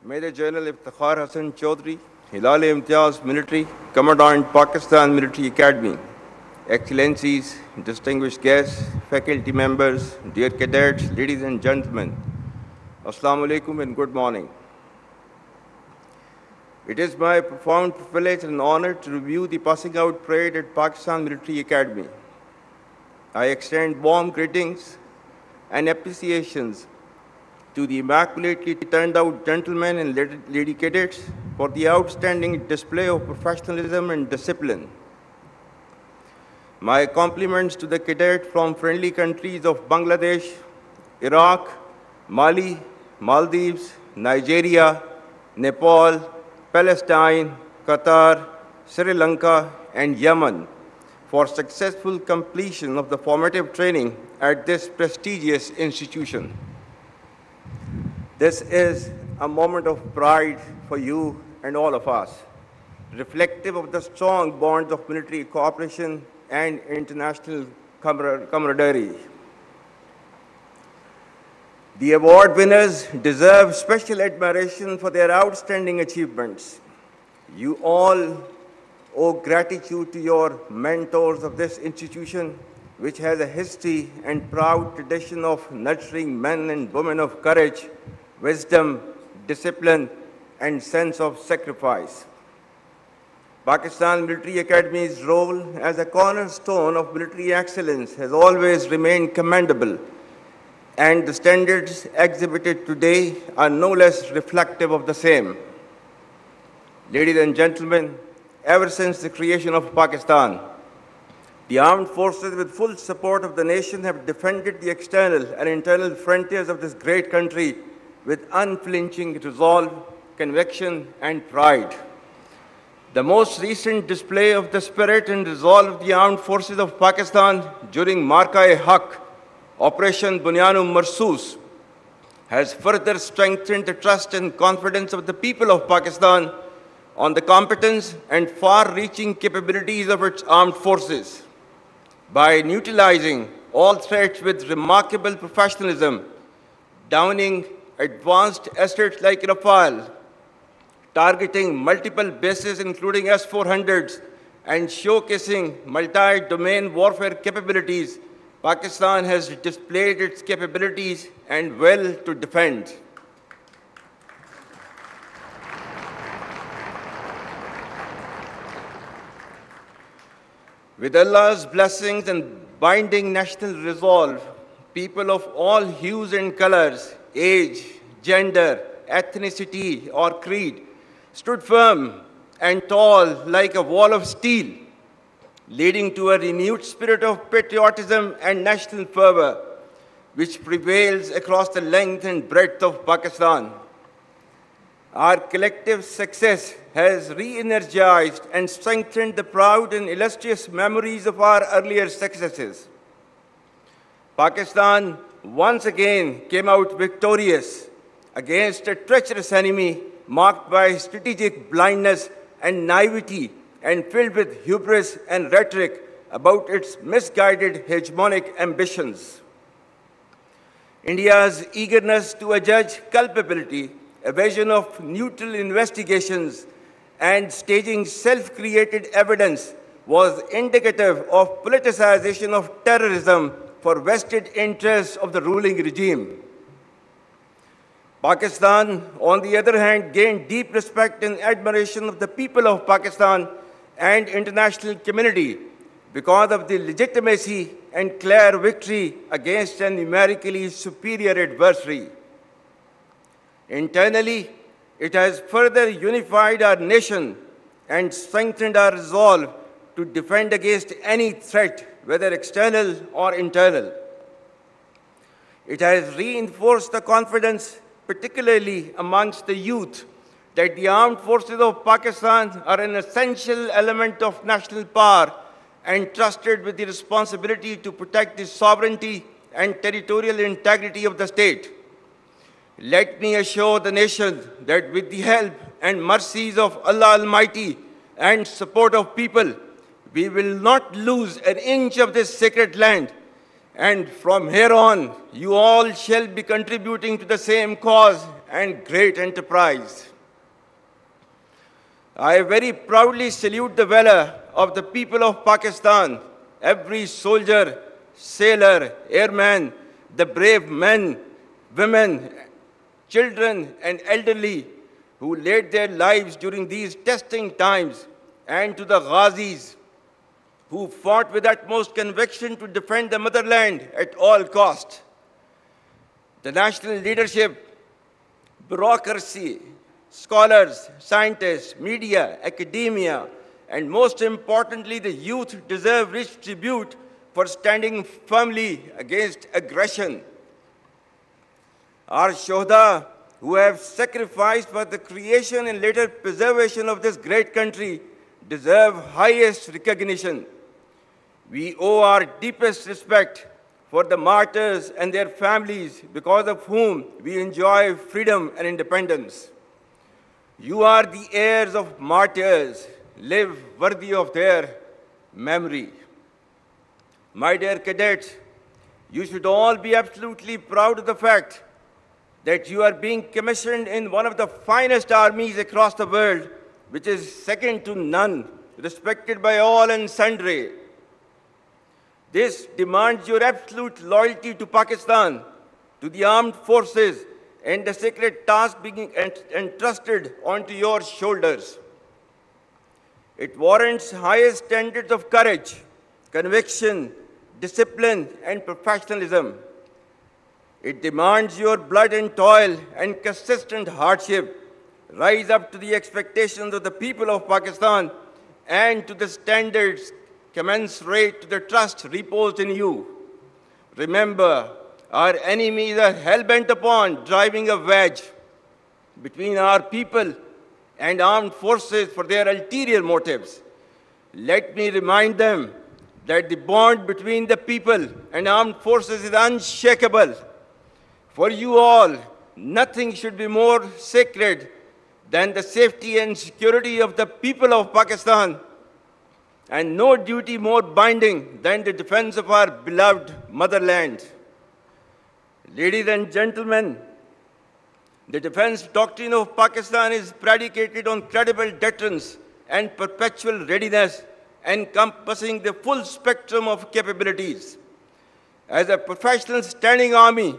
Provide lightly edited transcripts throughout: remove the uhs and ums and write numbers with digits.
Major General Iftikhar Hassan Chaudhry, Hilal Imtiaz Military, Commandant Pakistan Military Academy, Excellencies, distinguished guests, faculty members, dear cadets, ladies and gentlemen, Assalamu alaikum and good morning. It is my profound privilege and honor to review the passing out parade at Pakistan Military Academy. I extend warm greetings and appreciations to the immaculately turned out gentlemen and lady cadets for the outstanding display of professionalism and discipline. My compliments to the cadets from friendly countries of Bangladesh, Iraq, Mali, Maldives, Nigeria, Nepal, Palestine, Qatar, Sri Lanka, and Yemen for successful completion of the formative training at this prestigious institution. This is a moment of pride for you and all of us, reflective of the strong bonds of military cooperation and international camaraderie. The award winners deserve special admiration for their outstanding achievements. You all owe gratitude to your mentors of this institution, which has a history and proud tradition of nurturing men and women of courage, wisdom, discipline, and sense of sacrifice. Pakistan Military Academy's role as a cornerstone of military excellence has always remained commendable, and the standards exhibited today are no less reflective of the same. Ladies and gentlemen, ever since the creation of Pakistan, the armed forces with full support of the nation have defended the external and internal frontiers of this great country with unflinching resolve, conviction, and pride. The most recent display of the spirit and resolve of the armed forces of Pakistan during Marka-e-Haq, Operation Bunyanu Marsoos, has further strengthened the trust and confidence of the people of Pakistan on the competence and far-reaching capabilities of its armed forces. By neutralizing all threats with remarkable professionalism, downing advanced assets like Rafale, targeting multiple bases including S-400s, and showcasing multi-domain warfare capabilities, Pakistan has displayed its capabilities and will to defend. With Allah's blessings and binding national resolve, people of all hues and colors, age, gender, ethnicity, or creed stood firm and tall like a wall of steel, leading to a renewed spirit of patriotism and national fervor, which prevails across the length and breadth of Pakistan. Our collective success has re-energized and strengthened the proud and illustrious memories of our earlier successes. Pakistan once again came out victorious against a treacherous enemy marked by strategic blindness and naivety and filled with hubris and rhetoric about its misguided hegemonic ambitions. India's eagerness to adjudge culpability, evasion of neutral investigations, and staging self-created evidence was indicative of politicization of terrorism for vested interests of the ruling regime. Pakistan, on the other hand, gained deep respect and admiration of the people of Pakistan and international community because of the legitimacy and clear victory against an numerically superior adversary. Internally, it has further unified our nation and strengthened our resolve to defend against any threat, whether external or internal. It has reinforced the confidence, particularly amongst the youth, that the armed forces of Pakistan are an essential element of national power and trusted with the responsibility to protect the sovereignty and territorial integrity of the state. Let me assure the nation that with the help and mercies of Allah Almighty and support of people, we will not lose an inch of this sacred land. And from here on, you all shall be contributing to the same cause and great enterprise. I very proudly salute the valor of the people of Pakistan, every soldier, sailor, airman, the brave men, women, children, and elderly who laid their lives during these testing times, and to the Ghazis who fought with utmost conviction to defend the motherland at all cost. The national leadership, bureaucracy, scholars, scientists, media, academia, and most importantly, the youth deserve rich tribute for standing firmly against aggression. Our Shohda, who have sacrificed for the creation and later preservation of this great country, deserve highest recognition. We owe our deepest respect for the martyrs and their families, because of whom we enjoy freedom and independence. You are the heirs of martyrs. Live worthy of their memory. My dear cadets, you should all be absolutely proud of the fact that you are being commissioned in one of the finest armies across the world, which is second to none, respected by all and sundry. This demands your absolute loyalty to Pakistan, to the armed forces, and the sacred task being entrusted onto your shoulders. It warrants highest standards of courage, conviction, discipline, and professionalism. It demands your blood and toil and consistent hardship rise up to the expectations of the people of Pakistan and to the standards commensurate to the trust reposed in you. Remember, our enemies are hell-bent upon driving a wedge between our people and armed forces for their ulterior motives. Let me remind them that the bond between the people and armed forces is unshakable. For you all, nothing should be more sacred than the safety and security of the people of Pakistan, and no duty more binding than the defense of our beloved motherland. Ladies and gentlemen, the defense doctrine of Pakistan is predicated on credible deterrence and perpetual readiness, encompassing the full spectrum of capabilities. As a professional standing army,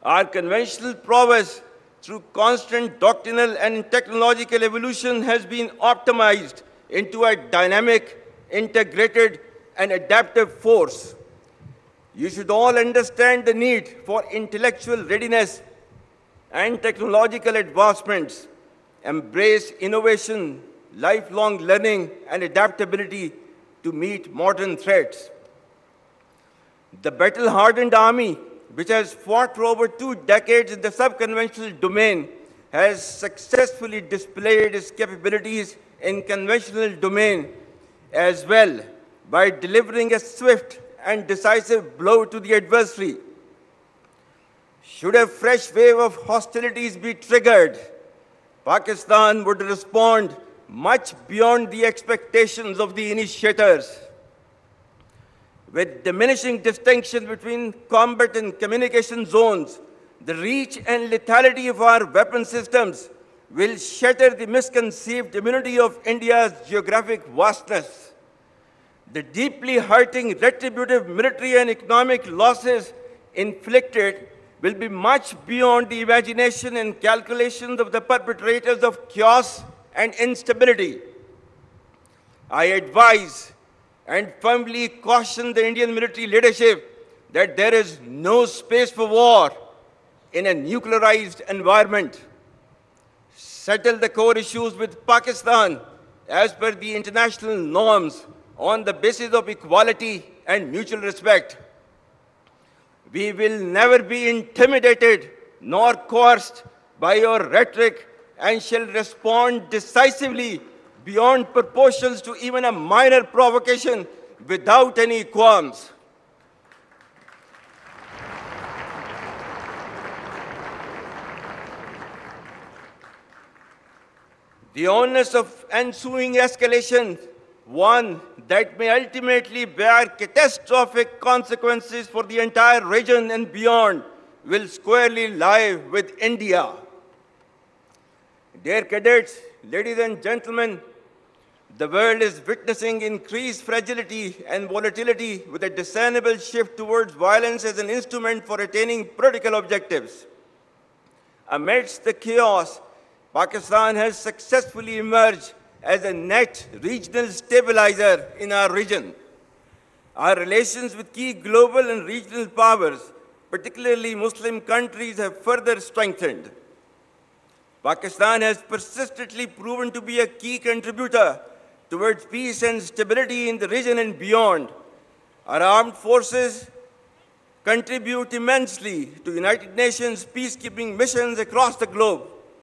our conventional prowess through constant doctrinal and technological evolution has been optimized into a dynamic, integrated, and adaptive force. You should all understand the need for intellectual readiness and technological advancements, embrace innovation, lifelong learning, and adaptability to meet modern threats. The battle-hardened army, which has fought for over 2 decades in the sub-conventional domain, has successfully displayed its capabilities in conventional domain as well by delivering a swift and decisive blow to the adversary. Should a fresh wave of hostilities be triggered, Pakistan would respond much beyond the expectations of the initiators. With diminishing distinction between combat and communication zones, the reach and lethality of our weapon systems will shatter the misconceived immunity of India's geographic vastness. The deeply hurting retributive military and economic losses inflicted will be much beyond the imagination and calculations of the perpetrators of chaos and instability. I advise and firmly caution the Indian military leadership that there is no space for war in a nuclearized environment. Settle the core issues with Pakistan as per the international norms on the basis of equality and mutual respect. We will never be intimidated nor coerced by your rhetoric and shall respond decisively beyond proportions to even a minor provocation without any qualms. The onus of ensuing escalation, one that may ultimately bear catastrophic consequences for the entire region and beyond, will squarely lie with India. Dear cadets, ladies and gentlemen, the world is witnessing increased fragility and volatility with a discernible shift towards violence as an instrument for attaining political objectives. Amidst the chaos, Pakistan has successfully emerged as a net regional stabilizer in our region. Our relations with key global and regional powers, particularly Muslim countries, have further strengthened. Pakistan has persistently proven to be a key contributor towards peace and stability in the region and beyond. Our armed forces contribute immensely to United Nations peacekeeping missions across the globe.